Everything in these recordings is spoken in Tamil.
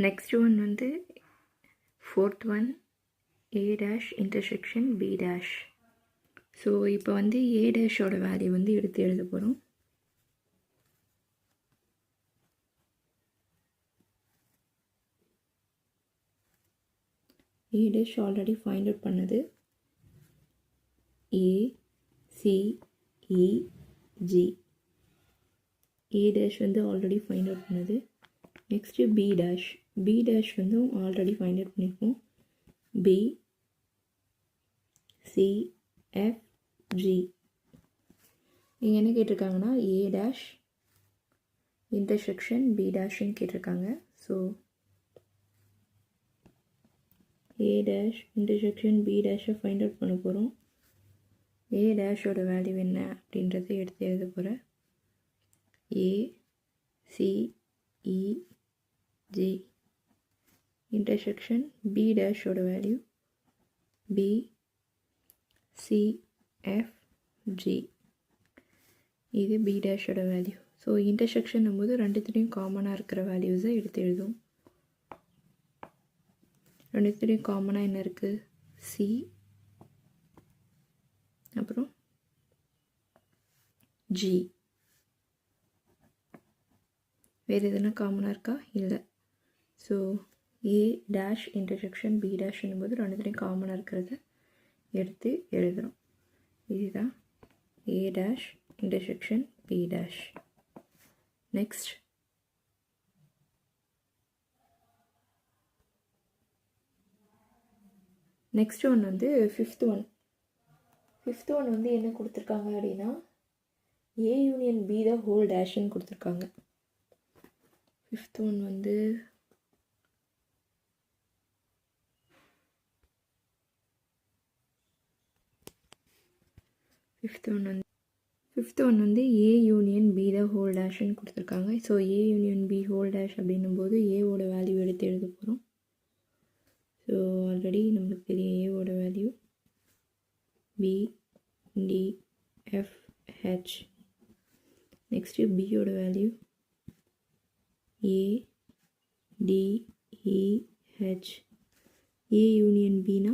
நெக்ஸ்ட் ஒன் வந்து fourth one A dash intersection B dash. So இப்போ வந்து ஏ டேஷோட வேல்யூ வந்து எடுத்து எழுத போகிறோம். A dash already find out பண்ணது A C E G. A dash வந்து ஆல்ரெடி ஃபைண்ட் அவுட் பண்ணது. Next B dash. B dash வந்து ஆல்ரெடி ஃபைண்ட் அவுட் பண்ணியிருக்கோம். B C F G. இங்கே என்ன கேட்டிருக்காங்கன்னா ஏ டேஷ் இன்டர்செக்ஷன் பி டேஷ்ன்னு கேட்டிருக்காங்க. So A dash intersection B டேஷை ஃபைண்ட் அவுட் பண்ண போகிறோம். ஏ டேஷோட வேல்யூ என்ன அப்படின்றத எடுத்து எழுத போகிறேன். A C E G intersection B டேஷோட value B C F G. இது பி டேஷோட வேல்யூ. ஸோ இன்டர்செக்ஷன் போது ரெண்டுத்துலேயும் காமனாக இருக்கிற வேல்யூஸை எடுத்து எழுதும். ரெண்டுத்துலேயும் காமனாக என்ன இருக்குது? சி, அப்புறம் ஜி. வேறு எதுனா காமனாக இருக்கா? இல்லை. So A dash intersection B டேஷ்னும் போது ரெண்டுத்துலேயும் காமனாக இருக்கிறத எடுத்து எழுதுகிறோம். இதுதான் A dash intersection B dash. Next one வந்து ஃபிஃப்த் ஒன். ஃபிஃப்த் ஒன் வந்து என்ன கொடுத்துருக்காங்க அப்படின்னா A union B the whole டேஷ்ன்னு கொடுத்துருக்காங்க. ஃபிஃப்த் ஒன் வந்து ஃபிஃப்த் ஒன் வந்து A union B the whole டேஷ்ன்னு கொடுத்துருக்காங்க. So A union B whole dash அப்படின்னும் போது ஏவோட வேல்யூ எடுத்து எழுத போகிறோம். ஸோ ஆல்ரெடி நம்மளுக்கு தெரியும் ஏவோட value B D F H. Next பியோட value A D E H. A union பினா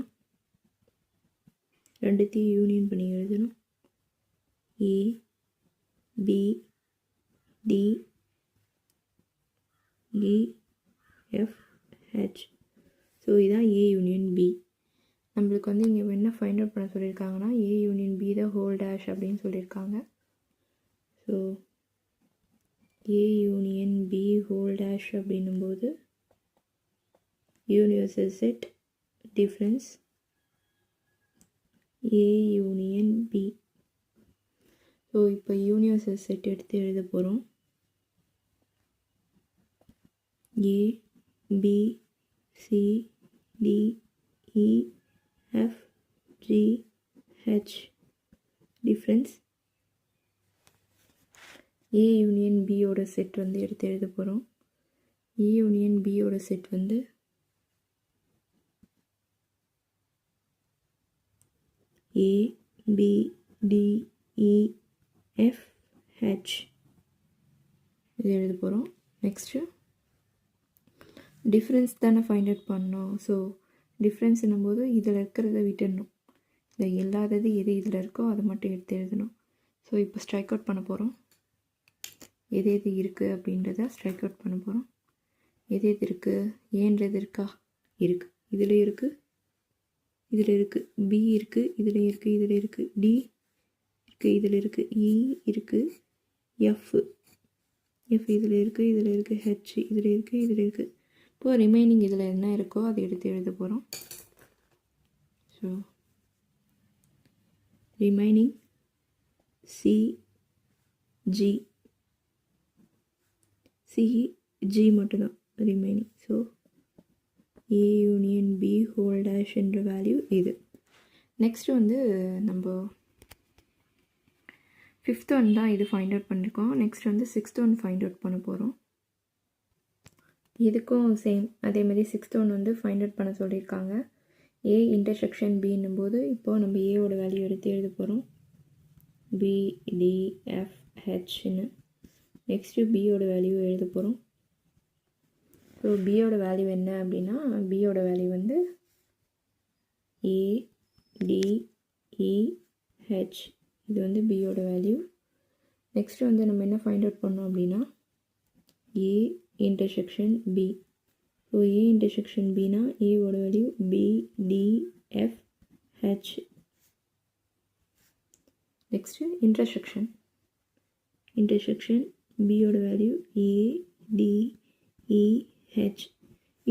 ரெண்டுத்தையும் யூனியன் பண்ணி எழுதணும். A B D E F H. So இதான் ஏ யூனியன் பி. நம்மளுக்கு வந்து இங்கே என்ன ஃபைண்ட் அவுட் பண்ண சொல்லியிருக்காங்கன்னா A union B the whole dash அப்படின்னு சொல்லியிருக்காங்க. So A union B whole dash அப்படின்னும்போது universal set difference A union B. So இப்போ யூனிவர்சல் செட் எடுத்து எழுத போகிறோம். A B C D E F G H difference A union பியோட செட் வந்து எடுத்து எழுத போகிறோம். ஏ யூனியன் பியோட செட் வந்து A B D E F H இது எழுத போகிறோம். நெக்ஸ்ட்டு டிஃப்ரென்ஸ் தானே ஃபைண்ட் அவுட் பண்ணோம். ஸோ டிஃப்ரென்ஸ்னும் போது இதில் இருக்கிறத விட்டுடணும். இதில் இல்லாதது எது இதில் இருக்கோ அதை மட்டும் எடுத்து எழுதணும். ஸோ இப்போ ஸ்ட்ரைக் அவுட் பண்ண போகிறோம். எது எது இருக்குது அப்படின்றத ஸ்ட்ரைக் அவுட் பண்ண போகிறோம். எது எது இருக்குது? ஏன்றது இருக்கா? இருக்குது. இதில் இருக்குது, இதில் இருக்குது. பி இருக்குது, இதில் இருக்குது, இதில் இருக்குது. டி இருக்குது, இதில் இருக்குது. இ இருக்குது. எஃப் இதில் இருக்குது, இதில் இருக்குது. ஹெச் இதில் இருக்குது, இதில் இருக்குது. இப்போது ரிமைனிங் இதில் என்ன இருக்கோ அதை எடுத்து எழுத போகிறோம். ஸோ ரிமைனிங் சி ஜி மட்டும்தான் remaining. So A union B whole dash என்ற வேல்யூ இது. நெக்ஸ்ட் வந்து நம்ம ஃபிஃப்த் ஒன் தான் இது ஃபைண்ட் அவுட் பண்ணியிருக்கோம். நெக்ஸ்ட் வந்து சிக்ஸ்த் ஒன் ஃபைண்ட் அவுட் பண்ண போகிறோம். இதுக்கும் சேம் அதே மாதிரி சிக்ஸ்த் ஒன் வந்து ஃபைண்ட் அவுட் பண்ண சொல்லியிருக்காங்க. ஏ இன்டர்செக்ஷன் பின்னும் போது இப்போது நம்ம ஏவோட வேல்யூ எடுத்து எழுத போகிறோம். பி டி எஃப் ஹெச்ன்னு. நெக்ஸ்ட்டு பியோட வேல்யூ எழுத போகிறோம். ஸோ பியோட வேல்யூ என்ன அப்படின்னா பியோட வேல்யூ வந்து ADEH. இது வந்து பியோட வேல்யூ. நெக்ஸ்ட்டு வந்து நம்ம என்ன ஃபைண்ட் அவுட் பண்ணோம் அப்படின்னா A intersection B. So A intersection Bனா ஏவோட வேல்யூ BDFH. நெக்ஸ்ட்டு இன்டர்செக்ஷன் பியோட வேல்யூ ADEH.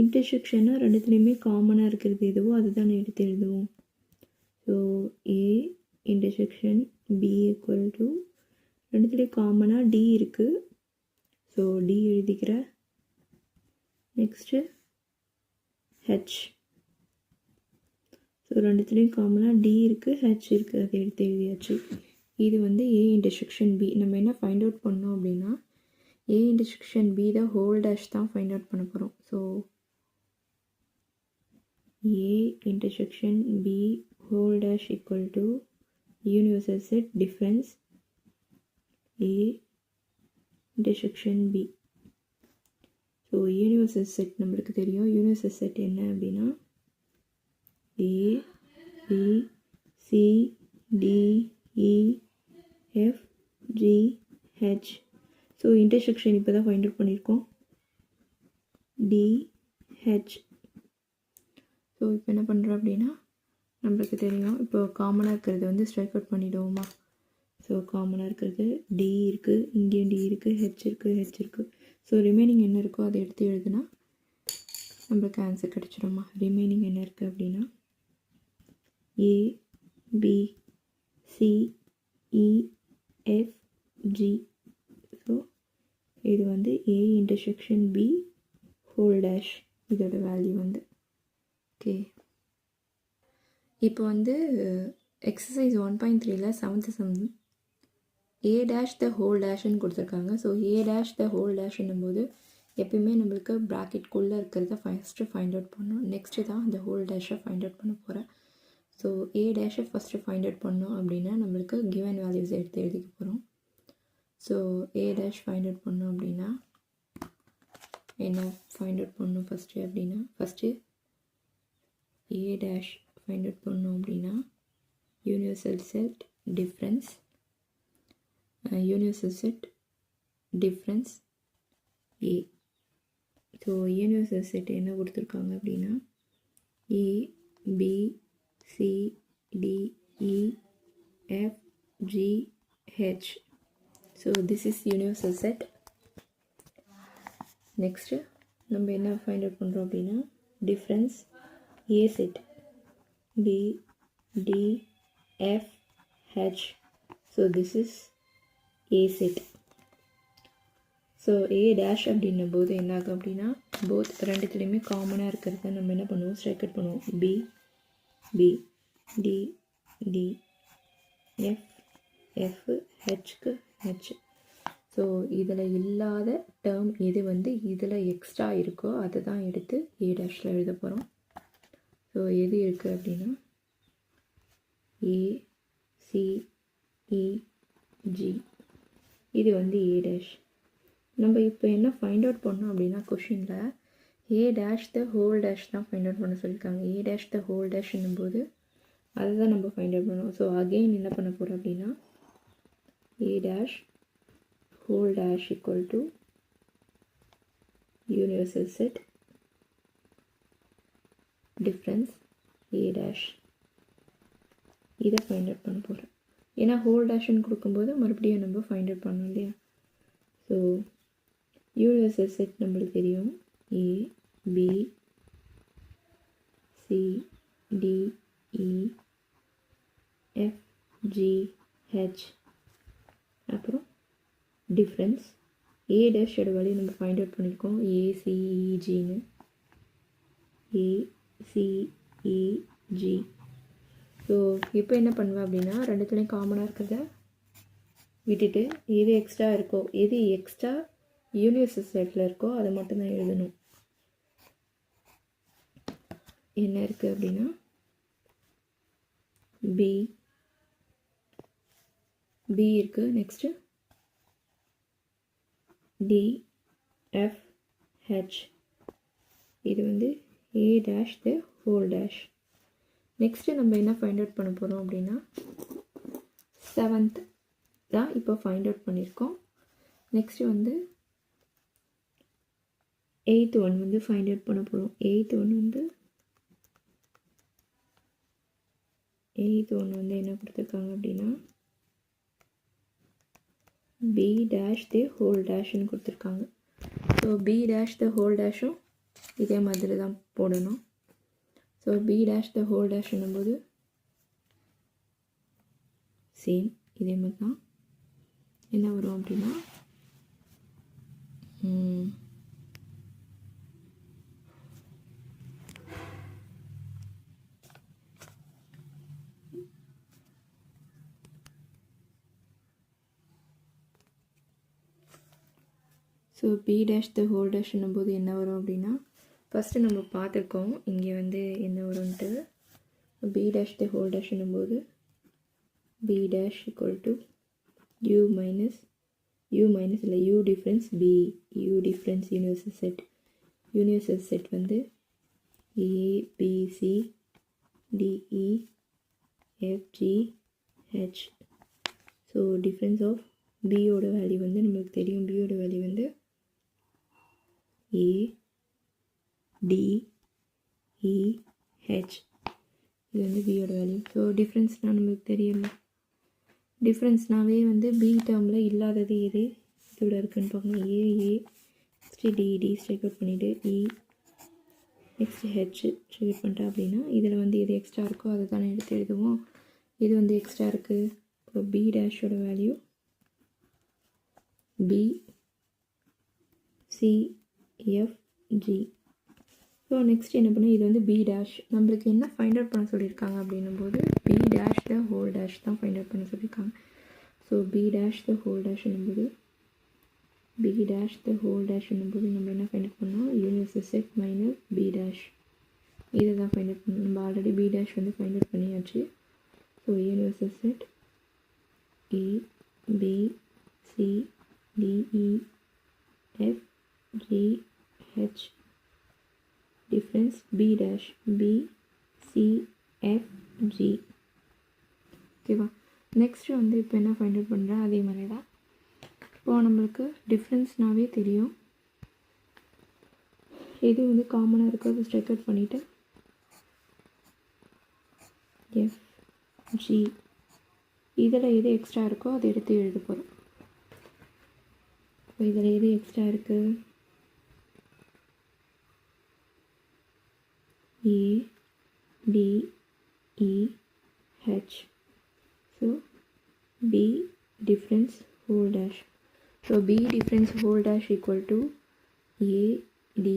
இன்டர்செக்ஷன்னா ரெண்டுத்துலேயுமே காமனாக இருக்கிறது எதுவோ அதுதான் எடுத்து எழுதுவோம். So A intersection B equal to ரெண்டுத்துலேயும் காமனாக D இருக்குது. ஸோ D எழுதிக்கிற. Next H. ஸோ ரெண்டுத்துலேயும் காமனாக D இருக்குது, H இருக்குது, அதை எடுத்து எழுதியாச்சு. இது வந்து A இன்டர்செக்ஷன் B. நம்ம என்ன ஃபைண்ட் அவுட் பண்ணோம் அப்படின்னா A இன்டர்செக்ஷன் B தான் ஹோல் டேஷ் தான் ஃபைண்ட் அவுட் பண்ண போகிறோம். So A intersection B whole dash equal to universal set difference A intersection B. So universal set நம்மளுக்கு தெரியும். யூனிவர்சல் செட் என்ன அப்படின்னா A B C D E F G H. So intersection இப்போ தான் ஃபைண்ட் அவுட் பண்ணியிருக்கோம் DH. ஸோ இப்போ என்ன பண்ணுறோம் அப்படின்னா நம்மளுக்கு தெரியும் இப்போ காமனாக இருக்கிறது வந்து ஸ்ட்ரைக் அவுட் பண்ணிவிடுவோமா. ஸோ காமனாக இருக்கிறது D இருக்குது, இங்கேயும் D இருக்குது, H இருக்குது. ஸோ ரிமைனிங் என்ன இருக்கோ அதை எடுத்து எழுதுனா நம்மளுக்கு ஆன்சர் கிடச்சிடுமா. ரிமைனிங் என்ன இருக்குது அப்படின்னா A B C E F G. So இது வந்து A intersection B whole dash இதோட வேல்யூ வந்து. ஓகே, இப்போ வந்து எக்ஸசைஸ் 1.3ல 7th sum A dash the whole டேஷ்னு கொடுத்துருக்காங்க. So A dash the whole டேஷ்னும் போது எப்பயுமே நம்மளுக்கு ப்ராக்கெட்குள்ளே இருக்கிறத ஃபஸ்ட்டு ஃபைண்ட் அவுட் பண்ணணும். நெக்ஸ்ட்டு தான் இந்த ஹோல் டேஷை ஃபைண்ட் அவுட் பண்ண போகிறேன். ஸோ A டேஷை ஃபஸ்ட்டு ஃபைண்ட் அவுட் பண்ணோம் அப்படின்னா நம்மளுக்கு கிவன் வேல்யூஸ் எடுத்து எழுதிக்க போகிறோம். So A dash find out பண்ணோம் அப்படின்னா என்ன ஃபைண்ட் அவுட் பண்ணணும் ஃபஸ்ட்டு அப்படின்னா first A dash find out பண்ணோம் அப்படின்னா universal set difference A. So universal set என்ன கொடுத்துருக்காங்க அப்படின்னா A B C D E F G H. So this is universal set. Next நம்ம என்ன ஃபைண்ட் அவுட் பண்ணுறோம் அப்படின்னா difference A set B D F H. So this is A set. So A dash அப்படின்னும் போது என்ன ஆகும் அப்படின்னா போத் ரெண்டுத்துலேயுமே காமனாக இருக்கிறத நம்ம என்ன பண்ணுவோம் ஸ்ட்ரைக் அவுட் பண்ணுவோம். B B D D F F Hக்கு H. So இதில் இல்லாத டேர்ம் எது வந்து இதில் எக்ஸ்ட்ரா இருக்கோ அதை தான் எடுத்து A டேஷில் எழுத போகிறோம். ஸோ எது இருக்குது அப்படின்னா A C E G. இது வந்து A டேஷ். நம்ம இப்போ என்ன ஃபைண்ட் அவுட் பண்ணோம் அப்படின்னா கொஷினில் A dash the whole dash தான் ஃபைண்ட் அவுட் பண்ண சொல்லியிருக்காங்க. A டேஷ் த ஹோல் டேஷ்னும் போது அதை தான் நம்ம ஃபைண்ட் அவுட் பண்ணுவோம். ஸோ அகெயின் என்ன பண்ண போகிறோம் அப்படின்னா A dash whole dash equal to universal set difference A dash. இதை ஃபைண்ட் அவுட் பண்ண போகிறோம். ஏன்னா ஹோல் டேஷ்னு கொடுக்கும்போது மறுபடியும் நம்ம ஃபைண்ட் அவுட் பண்ணோம் இல்லையா. ஸோ யூனிவர்சல் செட் நம்மளுக்கு தெரியும் A B C D E F G H. அப்புறம் டிஃப்ரென்ஸ் A டேஷோட வேல்யூ நம்ம ஃபைண்ட் அவுட் பண்ணியிருக்கோம் ACEGன்னு. ACEG. ஸோ இப்போ என்ன பண்ணுவேன் அப்படின்னா ரெண்டுத்துலேயும் காமனாக இருக்கிறத விட்டுட்டு எது எக்ஸ்ட்ரா இருக்கோ எது எக்ஸ்ட்ரா யூனிவர்சல் செட்டில் இருக்கோ அதை மட்டும்தான் எழுதணும். என்ன இருக்குது அப்படின்னா B இருக்குது. Next D F H. இது வந்து a dash the whole dash. Next நம்ம என்ன ஃபைண்ட் அவுட் பண்ண போகிறோம் அப்படின்னா 7th தான் இப்போ ஃபைண்ட் அவுட் பண்ணியிருக்கோம். நெக்ஸ்ட்டு வந்து 8th ஒன் வந்து ஃபைண்ட் அவுட் பண்ண போகிறோம். 8th ஒன் வந்து என்ன கொடுத்துருக்காங்க அப்படின்னா b dash the whole dashன்னு கொடுத்துருக்காங்க. So b dash the whole dashும் இதே மாதிரி தான் போடணும். So b dash the whole dash என்னும்போது சேம் இதே மாதிரி தான் என்ன வரும் அப்படின்னா so b dash the whole dash என்னும்போது என்ன வரும் அப்படின்னா ஃபஸ்ட்டு நம்ம பார்த்துருக்கோம் இங்கே வந்து என்ன வரும்ன்ட்டு. b dash the whole dash என்னும்போது b dash equal to u minus இல்லை u difference b, u difference universal set வந்து a b c d e f g h. So difference of பியோட வேல்யூ வந்து நம்மளுக்கு தெரியும். பியோட வேல்யூ வந்து a d e h. இது வந்து பியோட வேல்யூ. ஸோ டிஃப்ரென்ஸ்னால் நம்மளுக்கு தெரியல. டிஃப்ரென்ஸ்னாவே வந்து பி டேர்மில் இல்லாதது எது இதோட இருக்குன்னு பார்க்கணும். ஏ நெக்ஸ்ட்டு டி ஸ்ட்ரைக் அவுட் பண்ணிவிட்டு இ நெக்ஸ்ட்டு ஹெச் ஸ்ட்ரைக் அவுட் பண்ணிட்டேன் அப்படின்னா இதில் வந்து எது எக்ஸ்ட்ரா இருக்கோ அதை தானே எடுத்து எழுதுவோம். இது வந்து எக்ஸ்ட்ரா இருக்குது. இப்போ பி டேஷோட value B C F G. So next என்ன பண்ணால் இது வந்து பி டேஷ் நம்மளுக்கு என்ன ஃபைண்ட் அவுட் பண்ண சொல்லியிருக்காங்க அப்படின்னும் போது B dash the whole dash தான் ஃபைண்ட் அவுட் பண்ண சொல்லியிருக்காங்க. So B dash the whole dash என்னும்போது நம்ம என்ன ஃபைண்ட் அவுட் பண்ணோம் universal set minus B dash இதை தான் ஃபைண்ட் அவுட் பண்ணணும். நம்ம ஆல்ரெடி பி டேஷ் வந்து ஃபைண்ட் அவுட் பண்ணியாச்சு. So universal set A B C D E F G H difference b dash b c f g. ஓகேவா. நெக்ஸ்ட்டு வந்து இப்போ என்ன ஃபைண்ட் அவுட் பண்ணுறேன் அதே மாதிரி தான். இப்போது நம்மளுக்கு டிஃப்ரென்ஸ்னாவே தெரியும். எது வந்து காமனாக இருக்கோ அதை ஸ்ட்ரைக் அவுட் பண்ணிவிட்டு எஃப் ஜி இதில் எது எக்ஸ்ட்ரா இருக்கோ அதை எடுத்து எழுத போகிறோம். இப்போ இதில் எது எக்ஸ்ட்ரா இருக்குது A D E H. So B difference whole dash. So B difference whole dash equal to A D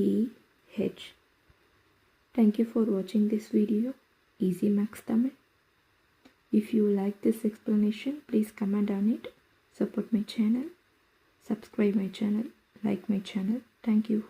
E H. Thank you for watching this video. Easy Max Tamil. If you like this explanation, please comment on it. Support my channel. Subscribe my channel. Like my channel. Thank you.